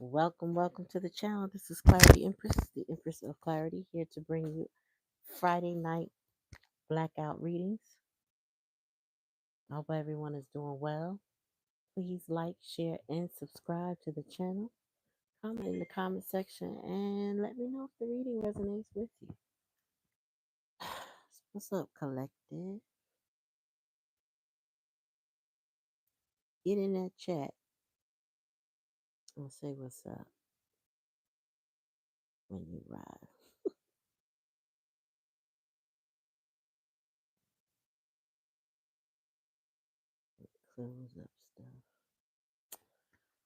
Welcome to the channel. This is Clarity Empress, the Empress of Clarity, here to bring you Friday night blackout readings. I hope everyone is doing well. Please like, share, and subscribe to the channel. Comment in the comment section and let me know if the reading resonates with you. What's up, collective? Get in that chat and say what's up when you arrive. Close up stuff.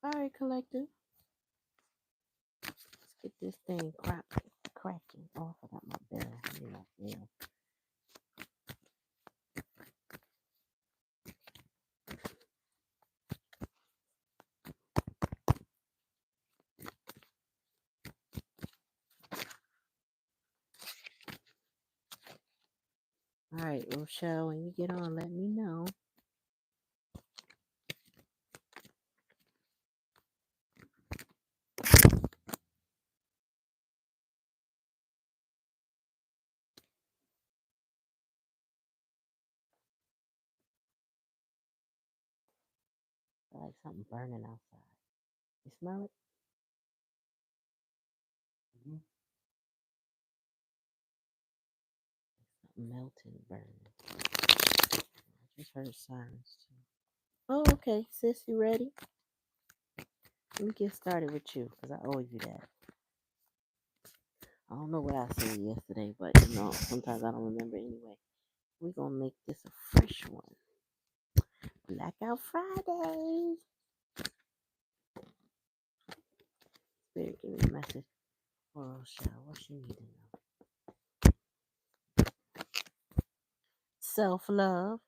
All right, collective. Let's get this thing cracking. Oh, I forgot my bell. Yeah. All right, Rochelle, when you get on, let me know. I like something burning outside. You smell it? Mm-hmm. Something melting, burning. I just heard sirens too. Oh, okay, sis, you ready? Let me get started with you because I owe you that. I don't know what I said yesterday, but sometimes I don't remember anyway. We're gonna make this a fresh one. Blackout Friday. Spirit, give me a message for Rochelle. What she need to know? Self-love.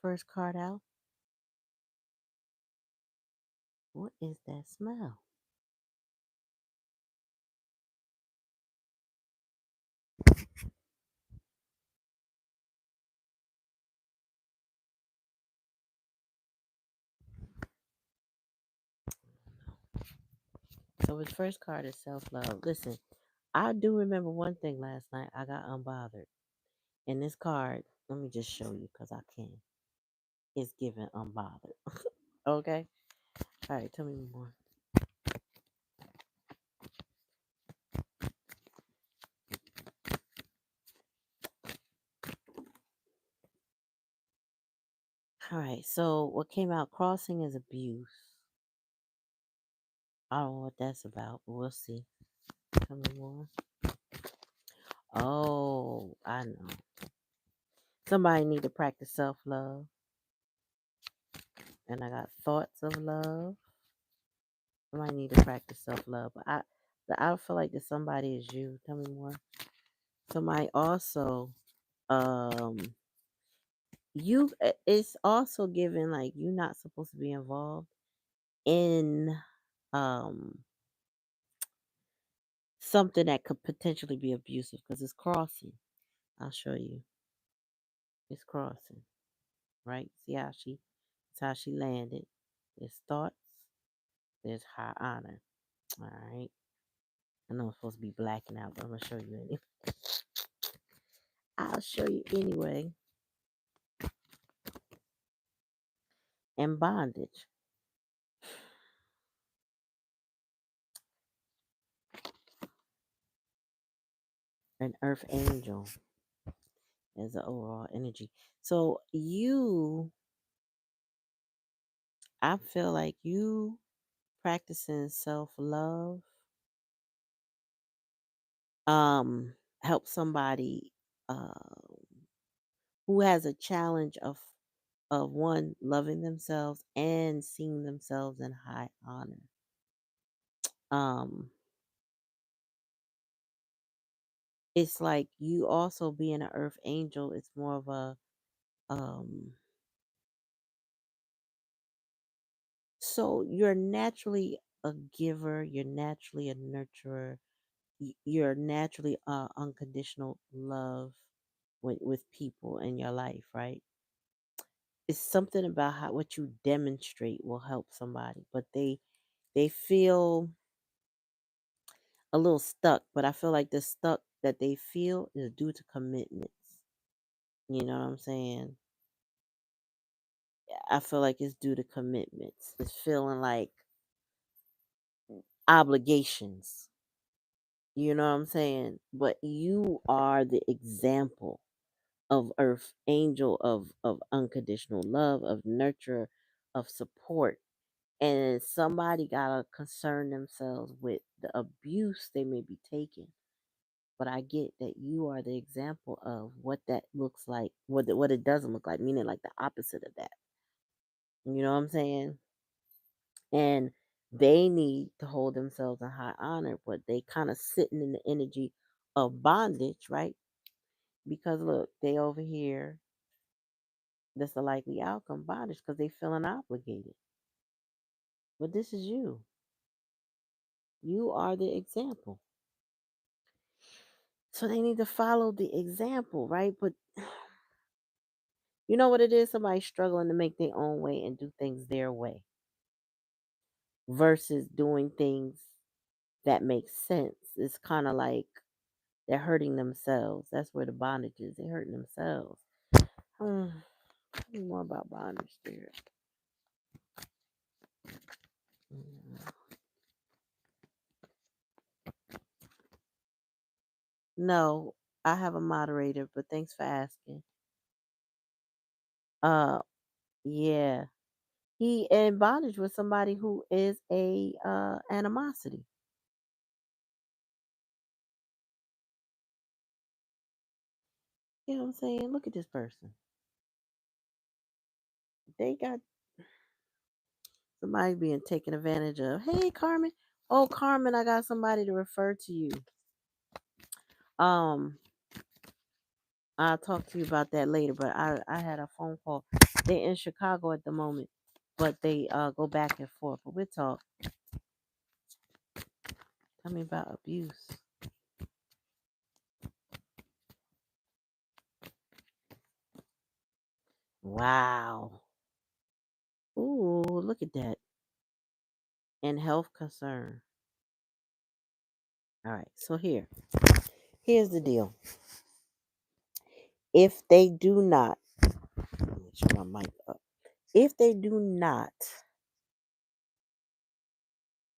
First card out. What is that smell? So his first card is self-love. Listen, I do remember one thing last night. I got unbothered. And this card, let me just show you because I can. It's given unbothered. Okay? All right, tell me more. All right, so what came out crossing is abuse. I don't know what that's about, but we'll see. Tell me more. Oh, I know. Somebody need to practice self-love. And I got thoughts of love. Somebody need to practice self-love. But I feel like that somebody is you. Tell me more. Somebody also, um, it's also given like you're not supposed to be involved in um something that could potentially be abusive because it's crossing. I'll show you. It's crossing, right? See how it's how she landed. There's thoughts. There's high honor. All right. I know I'm supposed to be blacking out, but I'm gonna show you anyway. I'll show you anyway. And bondage. An earth angel as the overall energy. So I feel like you practicing self-love um help somebody who has a challenge of one loving themselves and seeing themselves in high honor. um it's like you also being an earth angel. It's more of a um so you're naturally a giver, you're naturally a nurturer, you're naturally unconditional love with people in your life, right? It's something about how what you demonstrate will help somebody, but they feel a little stuck, but I feel like the stuck that they feel is due to commitments. You know what I'm saying? I feel like it's due to commitments. It's feeling like obligations. You know what I'm saying? But you are the example of earth angel of unconditional love, of nurture, of support. And somebody gotta concern themselves with the abuse they may be taking. But I get that you are the example of what that looks like, what it doesn't look like, meaning like the opposite of that. You know what I'm saying? And they need to hold themselves in high honor, but they kind of sitting in the energy of bondage, right? Because look, they over here, that's the likely outcome, bondage, because they feeling obligated. But this is you. You are the example. So they need to follow the example, right? But you know what it is? Somebody struggling to make their own way and do things their way versus doing things that make sense. It's kind of like they're hurting themselves. That's where the bondage is. They're hurting themselves. Tell me more about bondage, spirit. Mm. No, I have a moderator, but thanks for asking. Uh, yeah, he in bondage with somebody who is a animosity. You know what I'm saying? Look at this person. They got somebody being taken advantage of. Hey, Carmen. Oh, Carmen, I got somebody to refer to you. Um, I'll talk to you about that later. But I had a phone call. They're in Chicago at the moment, but they go back and forth. But we'll talk. Tell me about abuse. Wow. Ooh, look at that. And health concern. All right. So here's the deal. If they do not, let me turn my mic up. If they do not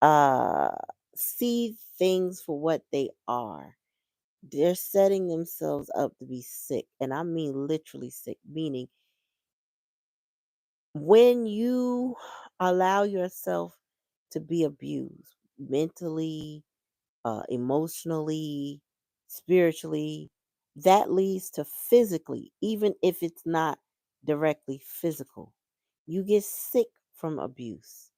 uh see things for what they are, they're setting themselves up to be sick. And I mean literally sick, meaning when you allow yourself to be abused mentally, emotionally, spiritually, that leads to physically, even if it's not directly physical. You get sick from abuse.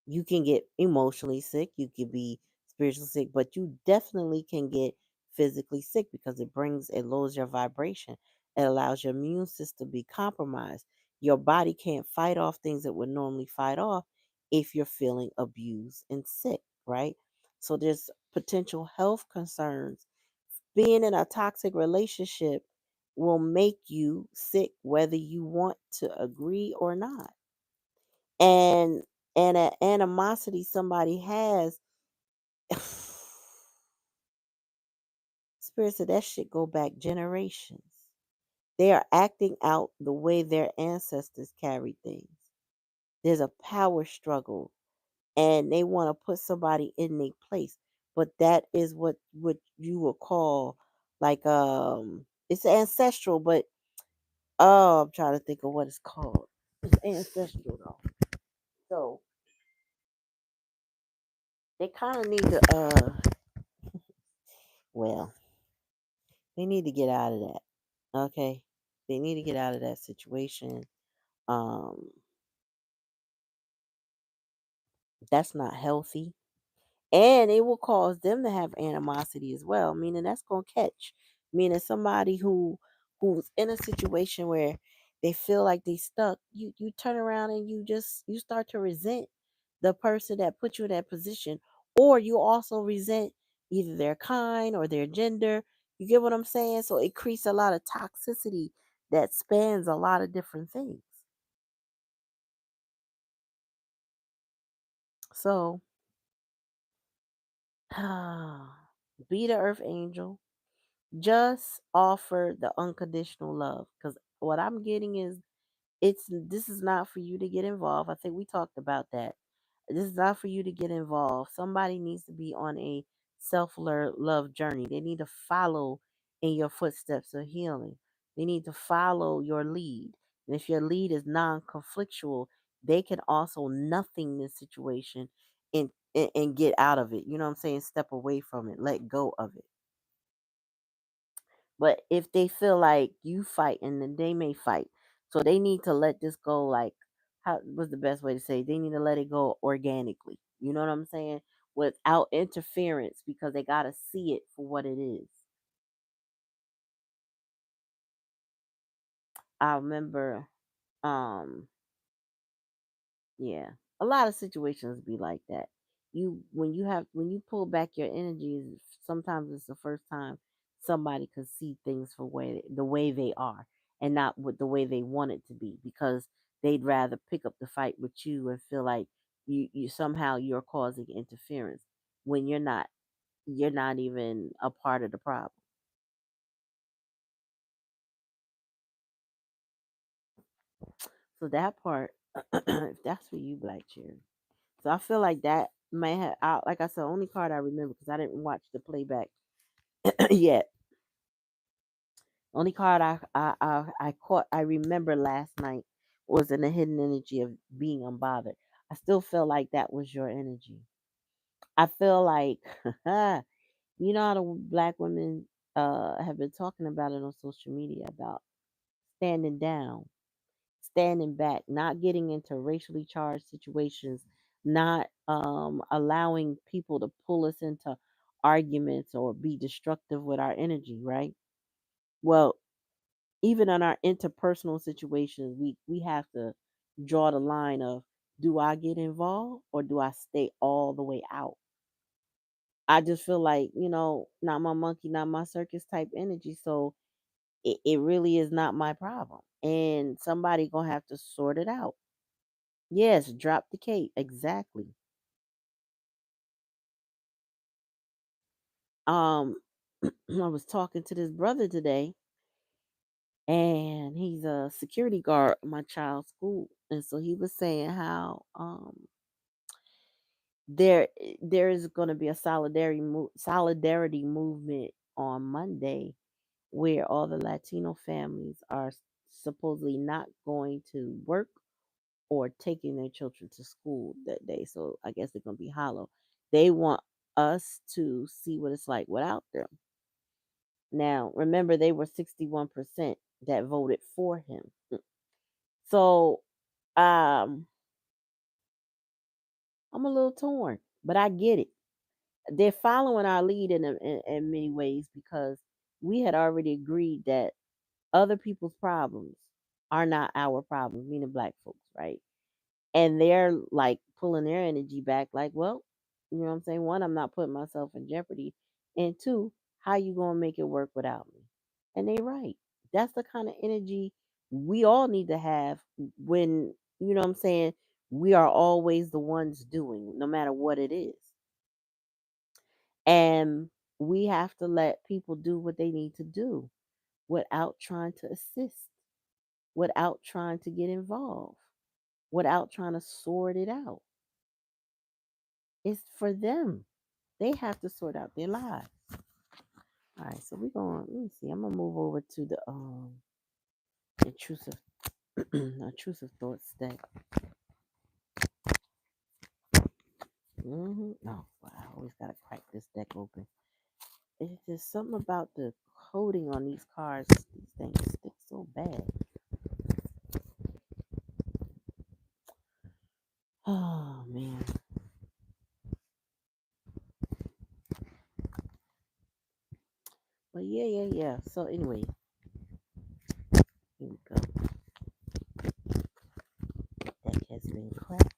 You can get emotionally sick, you can be spiritually sick, but you definitely can get physically sick because it lowers your vibration. It allows your immune system to be compromised. Your body can't fight off things that would normally fight off if you're feeling abused and sick, right? So there's potential health concerns. Being in a toxic relationship will make you sick whether you want to agree or not. And an animosity somebody has, spirit said that shit go back generations. They are acting out the way their ancestors carried things. There's a power struggle and they want to put somebody in their place. But that is what you would call like it's ancestral, but oh, I'm trying to think of what it's called. It's ancestral though. So they kind of need to well, they need to get out of that. Okay. They need to get out of that situation. Um, that's not healthy. And it will cause them to have animosity as well, meaning that's gonna catch. Meaning somebody who's in a situation where they feel like they stuck, you turn around and you start to resent the person that put you in that position. Or you also resent either their kind or their gender. You get what I'm saying? So it creates a lot of toxicity that spans a lot of different things. So Be the earth angel. Just offer the unconditional love. Because what I'm getting is this is not for you to get involved. I think we talked about that. This is not for you to get involved. Somebody needs to be on a self love journey. They need to follow in your footsteps of healing. They need to follow your lead. And if your lead is non conflictual, they can also nothing this situation and get out of it. You know what I'm saying? Step away from it, let go of it. But if they feel like you fighting, then they may fight. So they need to let this go. Like, how was the best way to say? They need to let it go organically. You know what I'm saying? Without interference, because they gotta see it for what it is. I remember, um, yeah, a lot of situations be like that. When you pull back your energies, sometimes it's the first time somebody could see things for the way they are, and not with the way they want it to be, because they'd rather pick up the fight with you and feel like you somehow you're causing interference when you're not. You're not even a part of the problem. So that part, if that's for you, Black Cherry. So I feel like that may have, like I said, only card I remember because I didn't watch the playback yet. Only card I caught, I remember last night was in the hidden energy of being unbothered. I still feel like that was your energy. I feel like, you know how the black women have been talking about it on social media about standing down, standing back, not getting into racially charged situations, not allowing people to pull us into arguments or be destructive with our energy, right? Well, even in our interpersonal situations, we have to draw the line of, do I get involved or do I stay all the way out? I just feel like, not my monkey, not my circus type energy. So it really is not my problem. And somebody gonna have to sort it out. Yes, drop the cape. Exactly. Um, I was talking to this brother today, and he's a security guard at my child's school, and so he was saying how there is going to be a solidarity movement on Monday where all the Latino families are supposedly not going to work or taking their children to school that day. So I guess they're going to be hollow. They want us to see what it's like without them. Now, remember, they were 61% that voted for him. So um, I'm a little torn, but I get it. They're following our lead in many ways because we had already agreed that other people's problems are not our problems, meaning black folks, right? And they're like pulling their energy back, like, well, you know what I'm saying? One, I'm not putting myself in jeopardy. And two, how you gonna make it work without me? And they right. That's the kind of energy we all need to have when, you know what I'm saying, we are always the ones doing, no matter what it is. And we have to let people do what they need to do without trying to assist, without trying to get involved, without trying to sort it out. It's for them. They have to sort out their lives. All right, so we're going. Let me see. I'm gonna move over to the intrusive intrusive thoughts deck. Oh, wow, I always gotta crack this deck open. It's just something about the coating on these cards. These things stick so bad. Oh man. But yeah. So anyway, here we go. Deck has been cracked.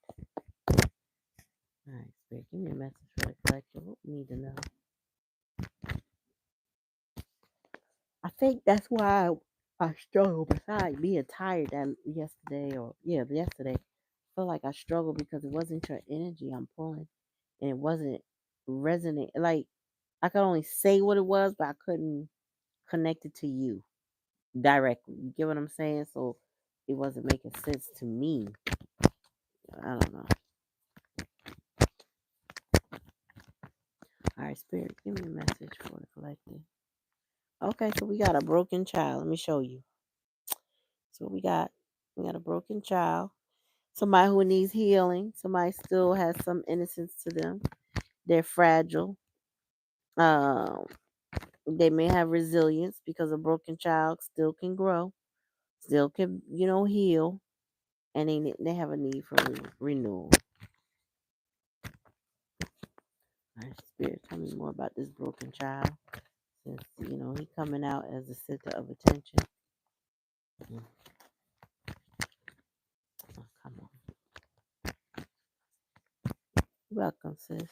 All right, Spirit, give me a message for the collective. What we need to know. I think that's why I struggle. Besides being tired that yesterday, or yeah, yesterday, I feel like I struggled because it wasn't your energy I'm pulling, and it wasn't. resonate. Like I could only say what it was, but I couldn't connect it to you directly. You get what I'm saying? So it wasn't making sense to me. I don't know. All right, Spirit, give me a message for the collective. Okay, so we got a broken child. Let me show you. So we got. We got a broken child. Somebody who needs healing. Somebody still has some innocence to them. They're fragile. Um, they may have resilience because a broken child still can grow, still can heal, and they have a need for renewal. All right, Spirit, tell me more about this broken child. Since he coming out as the center of attention. Mm, oh, come on, welcome, sis.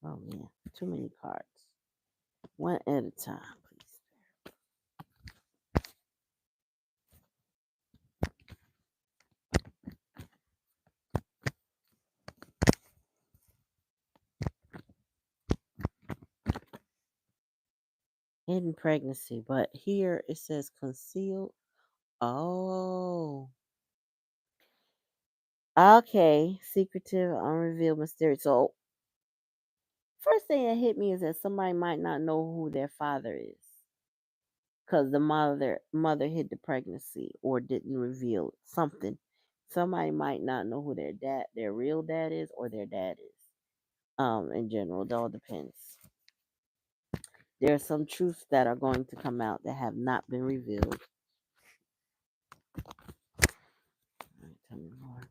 Oh man, too many cards. One at a time, please. Hidden pregnancy, but here it says concealed. Oh, okay. Secretive, unrevealed, mysterious. So, first thing that hit me is that somebody might not know who their father is because the mother hid the pregnancy or didn't reveal something. Somebody might not know who their real dad is, or their dad is. In general, it all depends. There are some truths that are going to come out that have not been revealed. All right, tell me more.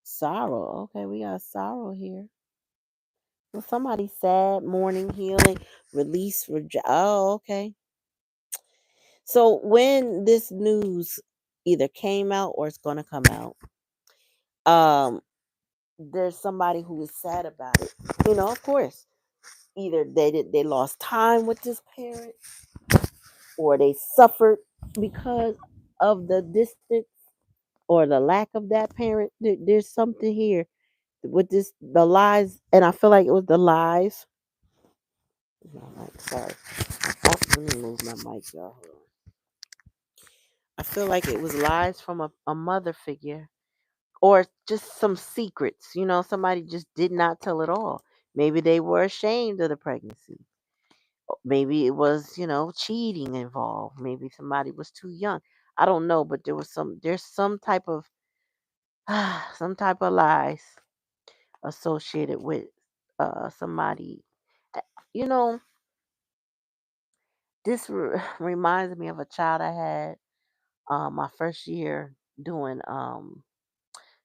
Sorrow. Okay, we got sorrow here. Well, somebody sad, mourning, healing, release, oh, okay. So when this news either came out or it's gonna come out, um, there's somebody who is sad about it. Of course, either they lost time with this parent, or they suffered because of the distance or the lack of that parent. There's something here with the lies, and I feel like it was the lies. My mic, sorry. Oh, let me move my mic, y'all. Hold on. I feel like it was lies from a mother figure, or just some secrets. Somebody just did not tell it all. Maybe they were ashamed of the pregnancy. Maybe it was, cheating involved. Maybe somebody was too young. I don't know, but there's some type of some type of lies associated with somebody. Uh, You know, this reminds me of a child I had my first year doing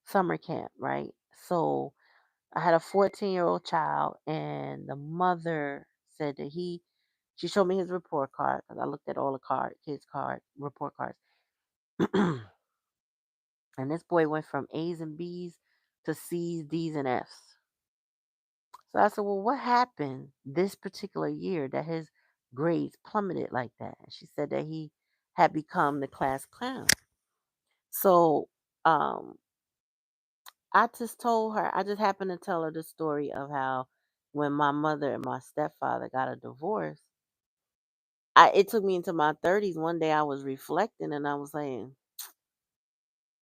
summer camp, right? So I had a 14-year-old child, and the mother said that she showed me his report card because I looked at all the report cards. And this boy went from A's and B's to C's, D's, and F's. So I said, well, what happened this particular year that his grades plummeted like that? And she said that he had become the class clown. So um, I just happened to tell her the story of how when my mother and my stepfather got a divorce, it took me into my 30s. One day I was reflecting and I was saying,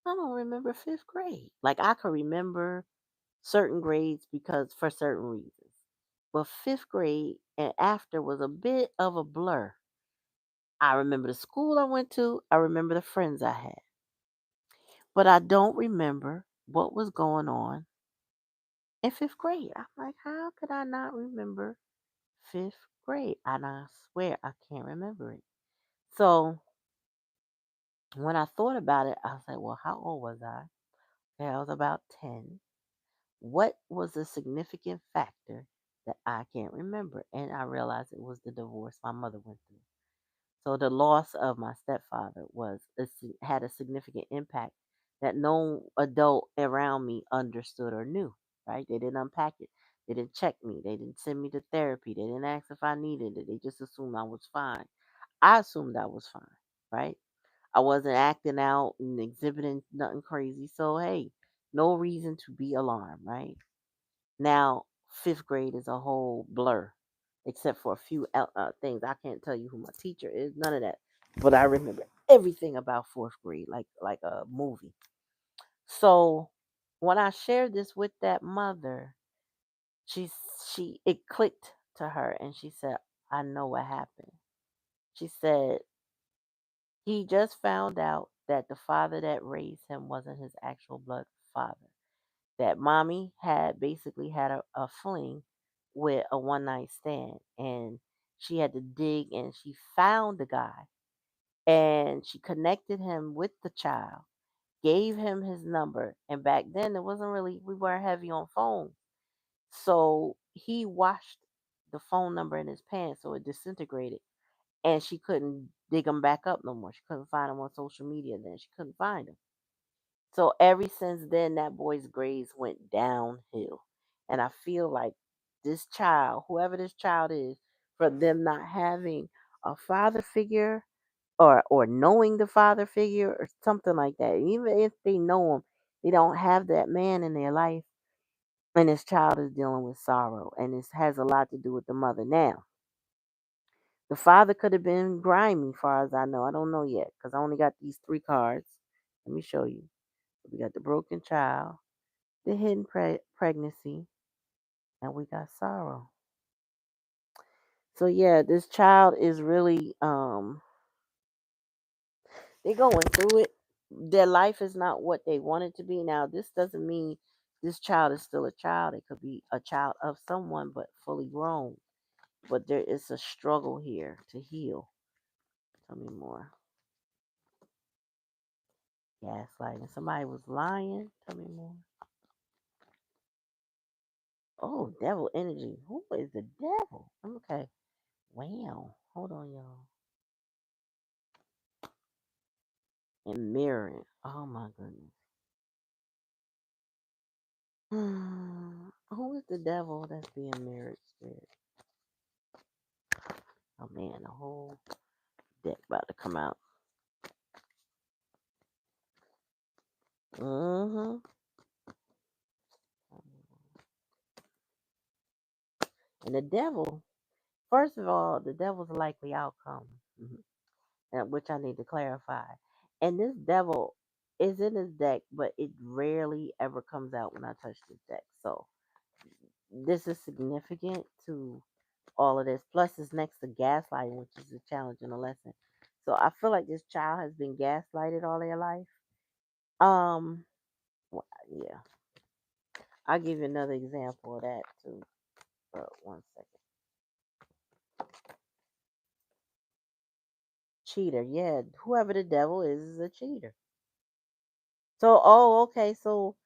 I don't remember fifth grade. Like I could remember certain grades because for certain reasons. But fifth grade and after was a bit of a blur. I remember the school I went to, I remember the friends I had, but I don't remember what was going on in fifth grade. I'm like, how could I not remember fifth grade? And I swear I can't remember it. So when I thought about it, I was like, well, how old was I? Okay, I was about 10. What was the significant factor that I can't remember? And I realized it was the divorce my mother went through. So the loss of my stepfather had a significant impact that no adult around me understood or knew. Right? They didn't unpack it. They didn't check me. They didn't send me to therapy. They didn't ask if I needed it. They just assumed I was fine. I assumed I was fine. Right? I wasn't acting out and exhibiting nothing crazy. So hey, no reason to be alarmed. Right? Now, fifth grade is a whole blur, except for a few things. I can't tell you who my teacher is, none of that. But I remember everything about fourth grade, like a movie. So when I shared this with that mother, she she it clicked to her, and she said, "I know what happened." She said he just found out that the father that raised him wasn't his actual blood father. That mommy had basically had a fling with a one night stand, and she had to dig, and she found the guy, and she connected him with the child, gave him his number. And back then it wasn't really, we weren't heavy on phones, so he washed the phone number in his pants so it disintegrated, and she couldn't dig him back up no more. She couldn't find him on social media. Then she couldn't find him. So ever since then, that boy's grades went downhill. And I feel like this child, whoever this child is, for them not having a father figure, or knowing the father figure or something like that. Even if they know him, they don't have that man in their life. And this child is dealing with sorrow. And this has a lot to do with the mother. Now, the father could have been grimy, far as I know. I don't know yet because I only got these three cards. Let me show you. We got the broken child, the hidden pregnancy, and we got sorrow. So yeah, this child is really they're going through it. Their life is not what they want it to be. Now, this doesn't mean this child is still a child. It could be a child of someone but fully grown. But there is a struggle here to heal. Tell me more. Gaslighting. Somebody was lying. Tell me more. Oh, devil energy. Who is the devil? Okay. Wow. Hold on, y'all. And mirroring. Oh my goodness. Who is the devil that's being mirrored, spirit? Oh man, the whole deck about to come out. Mm-hmm. And the devil, first of all, the devil's a likely outcome, which I need to clarify. And this devil is in this deck, but it rarely ever comes out when I touch this deck. So this is significant to all of this. Plus, it's next to gaslighting, which is a challenge and a lesson. So I feel like this child has been gaslighted all their life. Um, yeah, I'll give you another example of that too. One second. Cheater, yeah. Whoever the devil is a cheater. So, oh, okay. So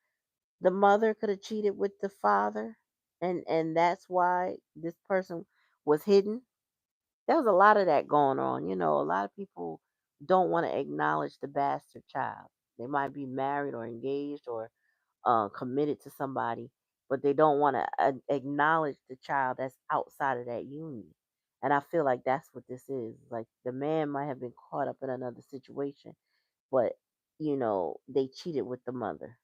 the mother could have cheated with the father, and that's why this person was hidden. There was a lot of that going on. A lot of people don't want to acknowledge the bastard child. They might be married or engaged or committed to somebody, but they don't want to acknowledge the child that's outside of that union. And I feel like that's what this is. Like the man might have been caught up in another situation, but they cheated with the mother.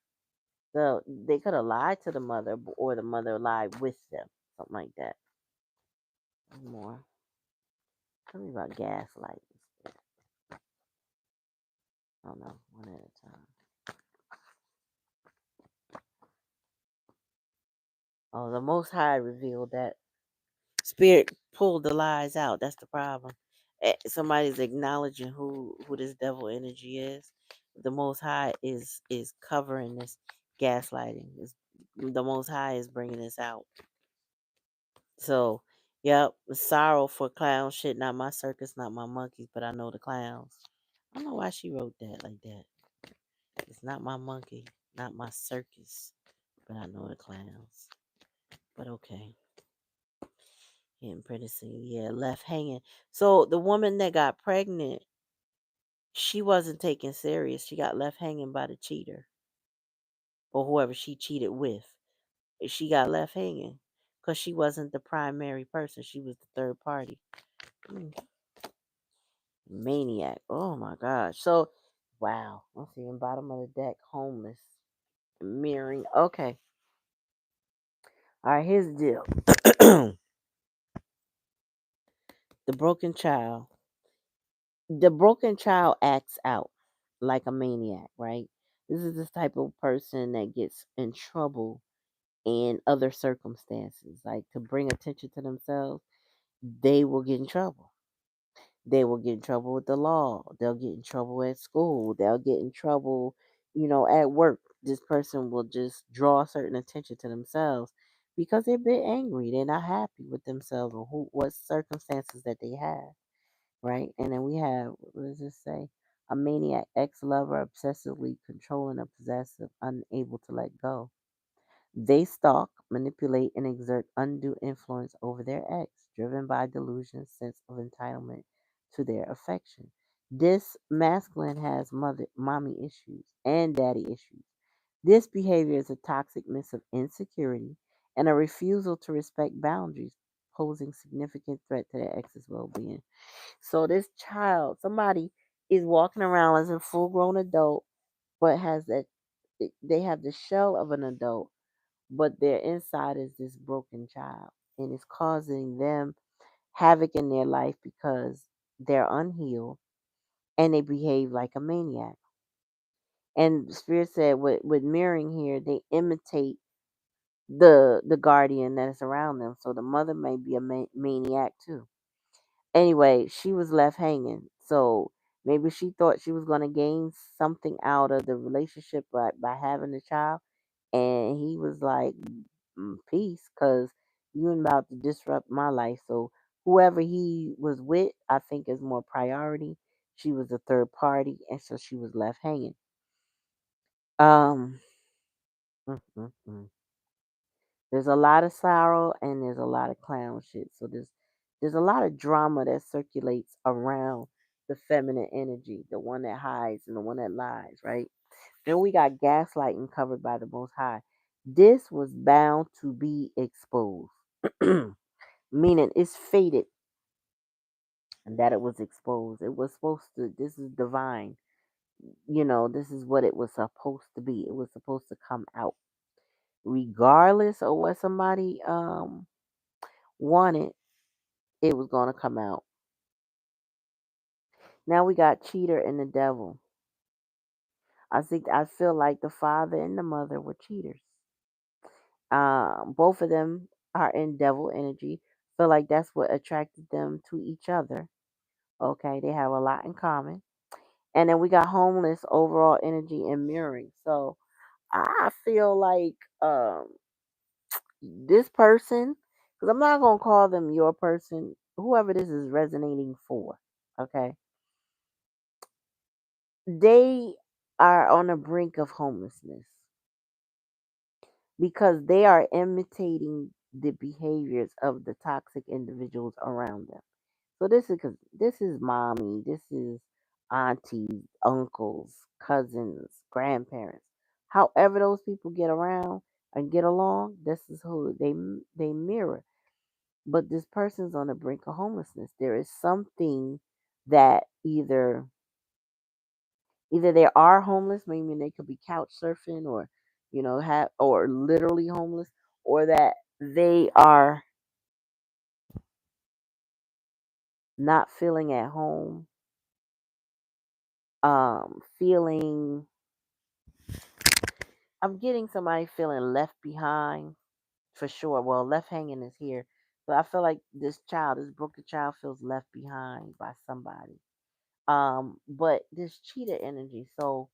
So they could have lied to the mother, or the mother lied with them, something like that. More. Tell me about gaslighting. I don't know, one at a time. Oh, the Most High revealed that Spirit pulled the lies out. That's the problem. Somebody's acknowledging who this devil energy is. The Most High is covering this gaslighting. The Most High is bringing this out. So, yep, sorrow for clown shit. Not my circus, not my monkeys, but I know the clowns. I don't know why she wrote that like that. It's not my monkey, not my circus, but I know the clowns. But okay. Getting pretty soon. Yeah, left hanging. So the woman that got pregnant, she wasn't taken serious. She got left hanging by the cheater or whoever she cheated with. She got left hanging because she wasn't the primary person. She was the third party. Mm, Maniac. Oh my gosh. So, wow. I'm seeing bottom of the deck, homeless, mirroring. Okay. All right, here's the deal. The broken child. The broken child acts out like a maniac, right? This is this type of person that gets in trouble in other circumstances. Like to bring attention to themselves, they will get in trouble. They will get in trouble with the law. They'll get in trouble at school. They'll get in trouble, at work. This person will just draw certain attention to themselves because they're a bit angry. They're not happy with themselves or what circumstances that they have, right? And then we have, what does this say? A maniac, ex lover, obsessively controlling or possessive, unable to let go. They stalk, manipulate, and exert undue influence over their ex, driven by delusion, sense of entitlement to their affection. This masculine has mommy issues and daddy issues. This behavior is a toxic mix of insecurity and a refusal to respect boundaries, posing significant threat to their ex's well-being. So this child, somebody is walking around as a full-grown adult, but has that they have the shell of an adult, but their inside is this broken child, and it's causing them havoc in their life because they're unhealed and they behave like a maniac. And Spirit said with mirroring here, they imitate the guardian that is around them. So the mother may be a maniac too. Anyway, she was left hanging. So maybe she thought she was going to gain something out of the relationship by having the child. And he was like, peace, because you ain't about to disrupt my life. So whoever he was with, I think is more priority. She was a third party. And so she was left hanging. Um, mm, mm, mm. There's a lot of sorrow and there's a lot of clown shit. So there's a lot of drama that circulates around the feminine energy, the one that hides and the one that lies, right? Then we got gaslighting covered by the Most High. This was bound to be exposed, meaning it's fated that it was exposed. It was supposed to. This is divine. This is what it was supposed to be. It was supposed to come out, regardless of what somebody wanted. It was going to come out. Now we got cheater and the devil. I feel like the father and the mother were cheaters. Both of them are in devil energy. Feel like that's what attracted them to each other. Okay, they have a lot in common. And then we got homeless, overall energy, and mirroring. So I feel like this person, because I'm not gonna call them your person, whoever this is resonating for. Okay, they are on the brink of homelessness because they are imitating the behaviors of the toxic individuals around them. So this is mommy, this is aunties, uncles, cousins, grandparents. However those people get around and get along, this is who they mirror. But this person's on the brink of homelessness. There is something that either they are homeless, maybe they could be couch surfing or have or literally homeless, or that they are not feeling at home, feeling I'm getting somebody feeling left behind for sure. Well, left hanging is here, but I feel like this broken child, feels left behind by somebody. But this cheetah energy, so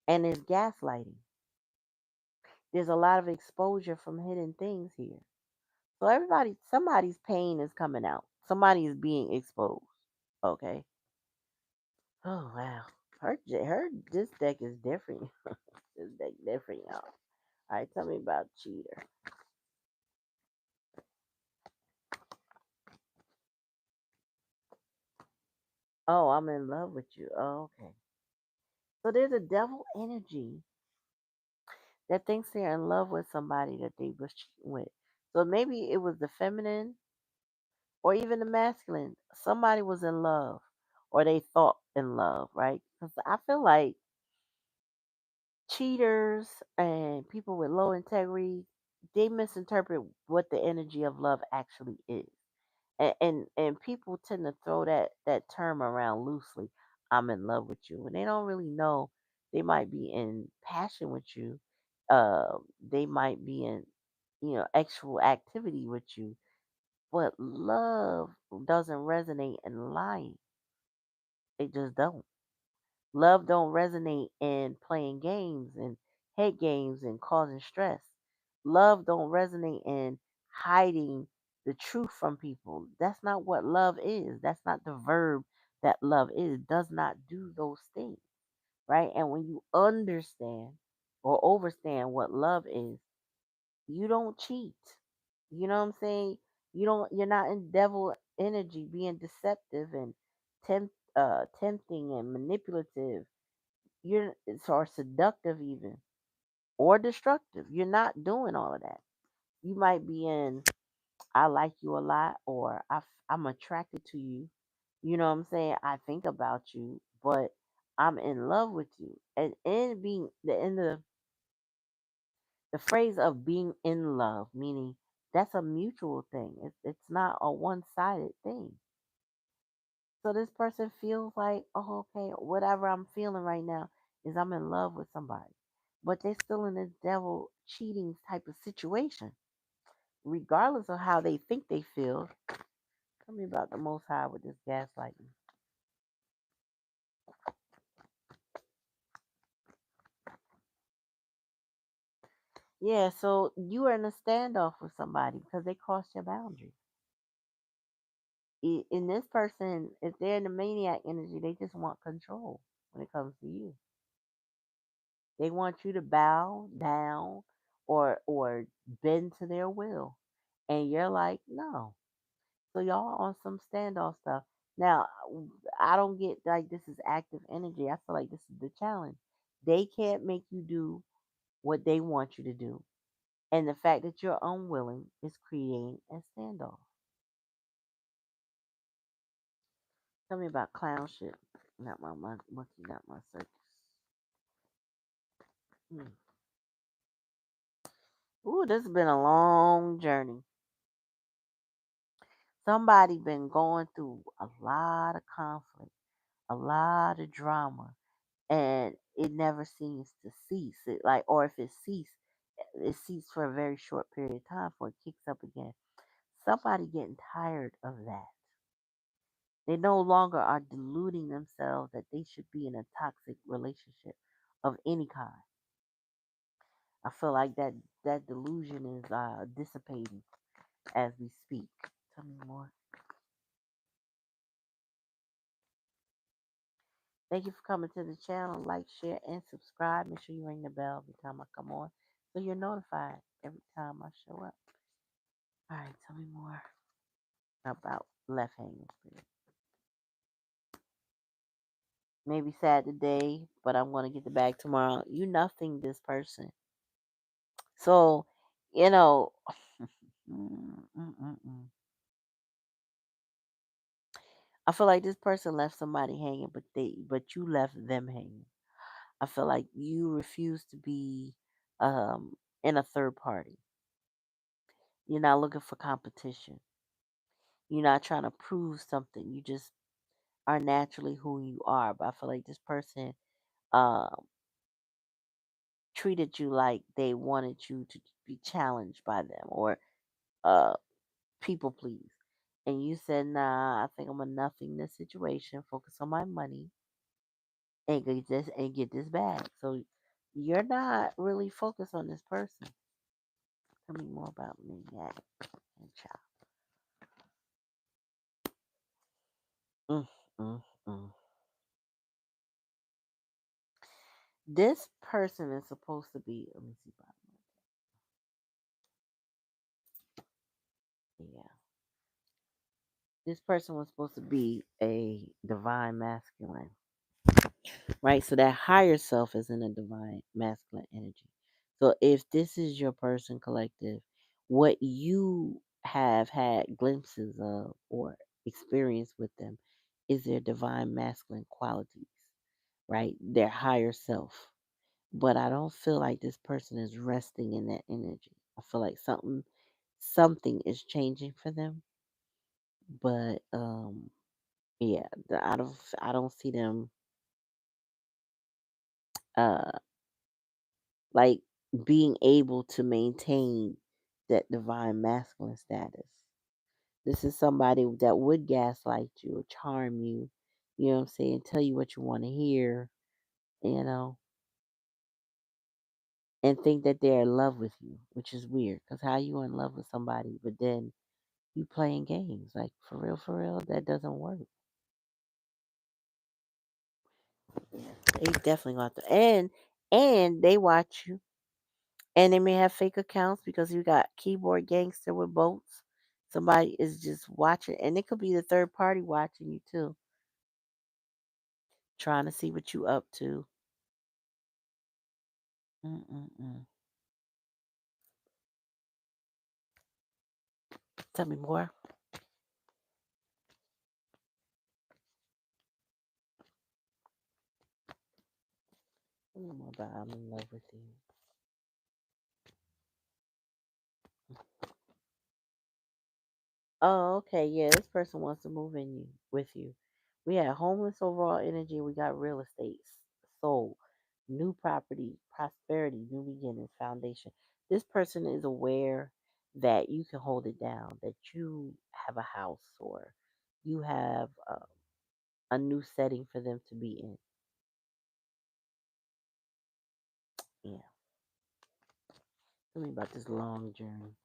and there's gaslighting. There's a lot of exposure from hidden things here. So somebody's pain is coming out. Somebody is being exposed. Okay. Oh wow. This deck is different. This deck different, y'all. All right, tell me about cheater. Oh, I'm in love with you. Oh, okay. So there's a devil energy that thinks they're in love with somebody that they was cheating with. So maybe it was the feminine or even the masculine. Somebody was in love or they thought in love, right? Because I feel like cheaters and people with low integrity, they misinterpret what the energy of love actually is. And people tend to throw that term around loosely. I'm in love with you, and they don't really know. They might be in passion with you. They might be in, actual activity with you, but love doesn't resonate in lying. It just don't. Love don't resonate in playing games and head games and causing stress. Love don't resonate in hiding the truth from people. That's not what love is. That's not the verb that love is. It does not do those things, right? And when you understand or overstand what love is, you don't cheat. You know what I'm saying? You're not in devil energy being deceptive and tempting and manipulative. Or seductive even, or destructive. You're not doing all of that. You might be in I like you a lot, or I'm attracted to you. You know what I'm saying? I think about you, but I'm in love with you. And in being the phrase of being in love, meaning that's a mutual thing. It's not a one-sided thing. So this person feels like, oh, okay, whatever I'm feeling right now is I'm in love with somebody. But they're still in this devil cheating type of situation. Regardless of how they think they feel. Tell me about the most high with this gaslighting. Yeah, so you are in a standoff with somebody because they crossed your boundary. In this person, if they're in the maniac energy, they just want control when it comes to you. They want you to bow down or bend to their will. And you're like, no. So y'all on some standoff stuff. Now, I don't get like this is active energy. I feel like this is the challenge. They can't make you do what they want you to do. And the fact that you're unwilling is creating a standoff. Tell me about clown shit. Not my monkey, not my circus. Hmm. Ooh, this has been a long journey. Somebody been going through a lot of conflict, a lot of drama, and it never seems to cease. Or if it ceased for a very short period of time before it kicks up again. Somebody getting tired of that. They no longer are deluding themselves that they should be in a toxic relationship of any kind. I feel like that delusion is dissipating as we speak. Tell me more. Thank you for coming to the channel. Like, share, and subscribe. Make sure you ring the bell every time I come on so you're notified every time I show up. All right, tell me more about left hanging spirit. Maybe sad today, but I'm going to get the bag tomorrow. You nothing this person. So, you know, mm, mm, mm, mm. I feel like this person left somebody hanging, but you left them hanging. I feel like you refuse to be in a third party. You're not looking for competition. You're not trying to prove something. You just are naturally who you are. But I feel like this person um, treated you like they wanted you to be challenged by them or uh, people please. And you said, nah, I think I'm a nothing in this situation. Focus on my money and get this bag. So you're not really focused on this person. Tell me more about maniac and child. Mm, mm, mm. This person is supposed to be. Let me see. Yeah, this person was supposed to be a divine masculine, right? So that higher self is in a divine masculine energy. So if this is your person collective, what you have had glimpses of or experience with them is their divine masculine qualities, right? Their higher self. But I don't feel like this person is resting in that energy. I feel like something is changing for them, but yeah, I don't see them uh like being able to maintain that divine masculine status. This is somebody that would gaslight you or charm you, you know what I'm saying, tell you what you want to hear, you know, and think that they're in love with you, which is weird. Cause how you in love with somebody, but then you playing games, like for real, that doesn't work. They definitely got to, and they watch you, and they may have fake accounts because you got keyboard gangster with boats. Somebody is just watching, and it could be the third party watching you too, trying to see what you up to. Mm-mm-mm. Tell me more. Tell me more about I'm in love with you. Oh, okay. Yeah, this person wants to move in you with you. We had homeless overall energy. We got real estate, soul, new property, prosperity, new beginnings, foundation. This person is aware that you can hold it down, that you have a house or you have a new setting for them to be in. Yeah. Tell me about this long journey.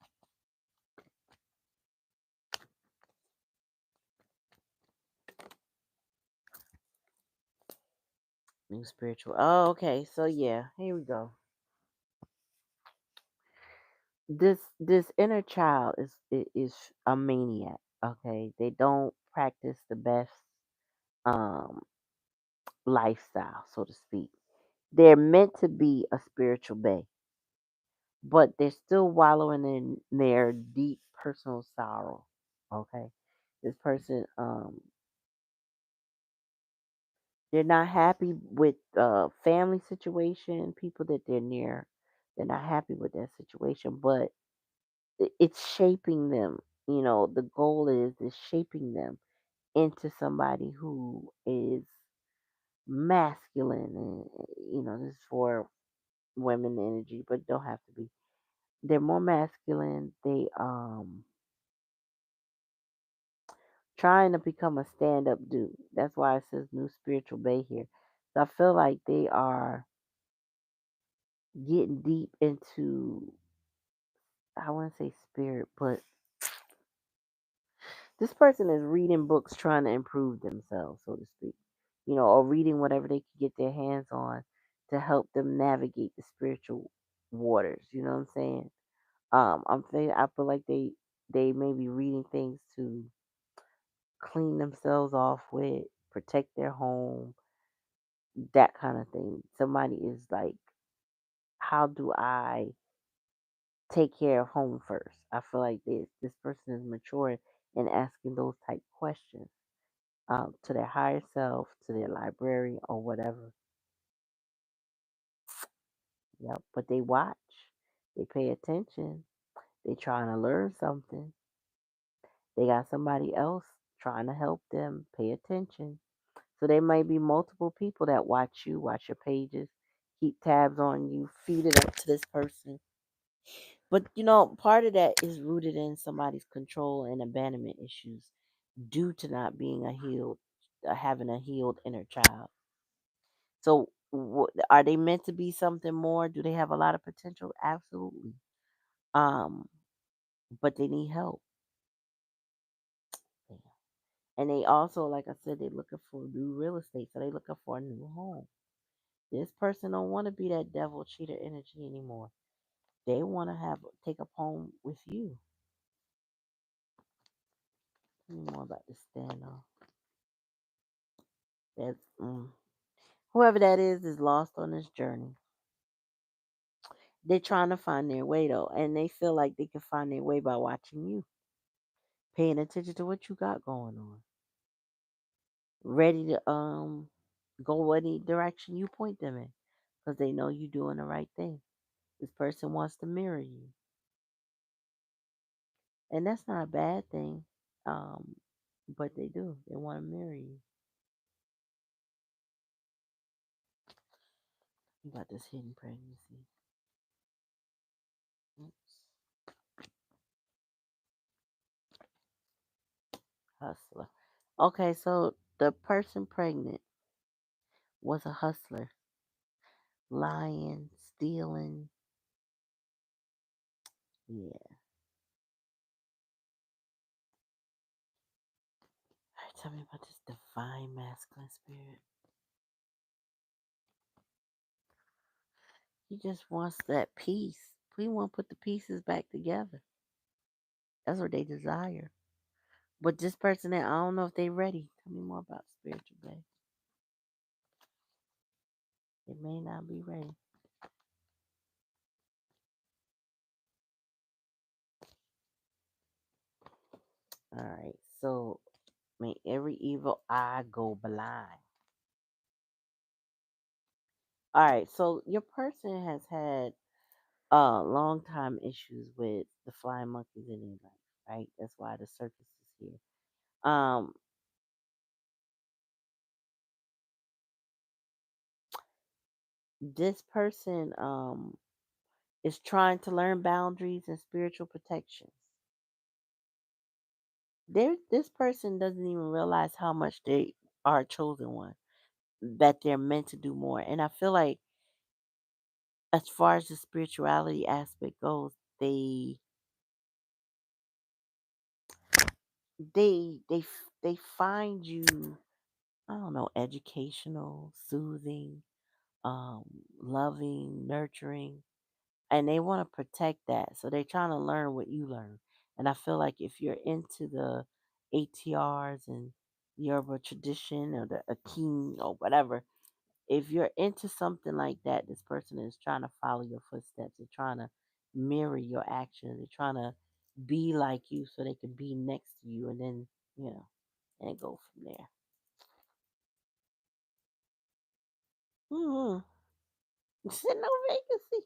New spiritual. Oh, okay. So yeah, here we go. This inner child is a maniac. Okay, they don't practice the best um lifestyle, so to speak. They're meant to be a spiritual bay, but they're still wallowing in their deep personal sorrow. Okay, this person they're not happy with family situation, people that they're near. They're not happy with that situation, but it's shaping them. You know, the goal is shaping them into somebody who is masculine, and this is for women energy, but don't have to be. They're more masculine. They trying to become a stand up dude. That's why it says new spiritual bay here. So I feel like they are getting deep into, I wouldn't say spirit, but this person is reading books trying to improve themselves, so to speak. Or reading whatever they can get their hands on to help them navigate the spiritual waters. You know what I'm saying? I feel like they may be reading things to clean themselves off with, protect their home, that kind of thing. Somebody is like, how do I take care of home first? I feel like this person is mature in asking those type questions to their higher self, to their library, or whatever. Yep. But they watch, they pay attention, they trying to learn something. They got somebody else trying to help them pay attention. So there might be multiple people that watch you, watch your pages, keep tabs on you, feed it up to this person. But part of that is rooted in somebody's control and abandonment issues due to not being having a healed inner child. So, are they meant to be something more? Do they have a lot of potential? Absolutely. Um, but they need help. Yeah. And they also, like I said, they're looking for new real estate, so they're looking for a new home. This person don't want to be that devil cheater energy anymore. They want to take up home with you. Tell me more about this standoff. That's whoever that is lost on this journey. They're trying to find their way though, and they feel like they can find their way by watching you, paying attention to what you got going on, ready to go any direction you point them in, because they know you doing the right thing. This person wants to mirror you. And that's not a bad thing. Um, but they do. They want to marry you. You got this hidden pregnancy. Oops. Hustler. Okay, so the person pregnant was a hustler, lying, stealing. Yeah. All right, tell me about this divine masculine spirit. He just wants that peace. He want to put the pieces back together. That's what they desire. But this person, I don't know if they ready. Tell me more about spiritual babe. They may not be ready. All right. So, may every evil eye go blind. All right. So your person has had long time issues with the flying monkeys in their life, right? That's why the circus is here. This person is trying to learn boundaries and spiritual protections. This person doesn't even realize how much they are a chosen one, that they're meant to do more. And I feel like, as far as the spirituality aspect goes, they find you, I don't know, educational, soothing, um, loving, nurturing, and they want to protect that. So they're trying to learn what you learn. And I feel like if you're into the ATRs and Yoruba tradition or the Akin or whatever, if you're into something like that, this person is trying to follow your footsteps. They're trying to mirror your actions. They're trying to be like you so they can be next to you, and then you know, and go from there. Mm-hmm. No vacancy.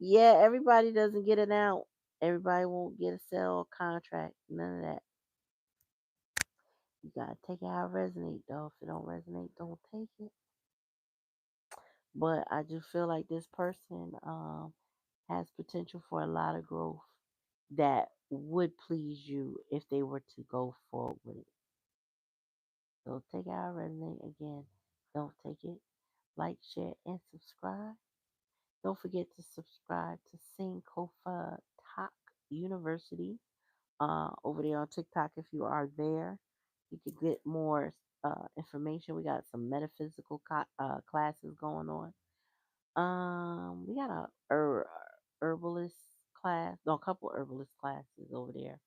Yeah, everybody doesn't get it out. Everybody won't get a sale contract. None of that. You gotta take it how it resonate, though. If it don't resonate, don't take it. But I just feel like this person has potential for a lot of growth that would please you if they were to go forward with it. So take it how it resonate. Again, don't take it. Like, share, and subscribe. Don't forget to subscribe to Sing Kofa Talk University over there on TikTok. If you are there, you can get more information. We got some metaphysical classes going on. We got a herbalist class, no, a couple herbalist classes over there.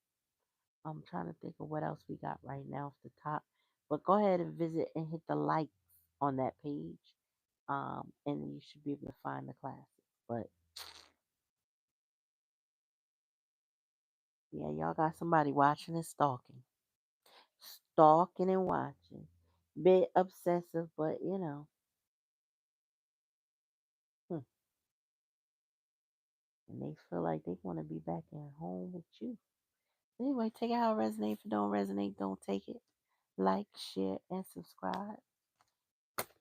I'm trying to think of what else we got right now off the top. But go ahead and visit and hit the likes on that page. And you should be able to find the classes. But yeah, y'all got somebody watching and stalking. Stalking and watching. Bit obsessive, but hmm, and they feel like they want to be back at home with you. Anyway, take it how it resonates. If it don't resonate, don't take it. Like, share, and subscribe.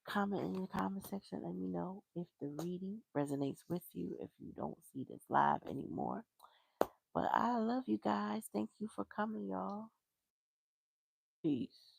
Comment in the comment section. Let me know if the reading resonates with you, if you don't see this live anymore. But I love you guys. Thank you for coming, y'all. Peace.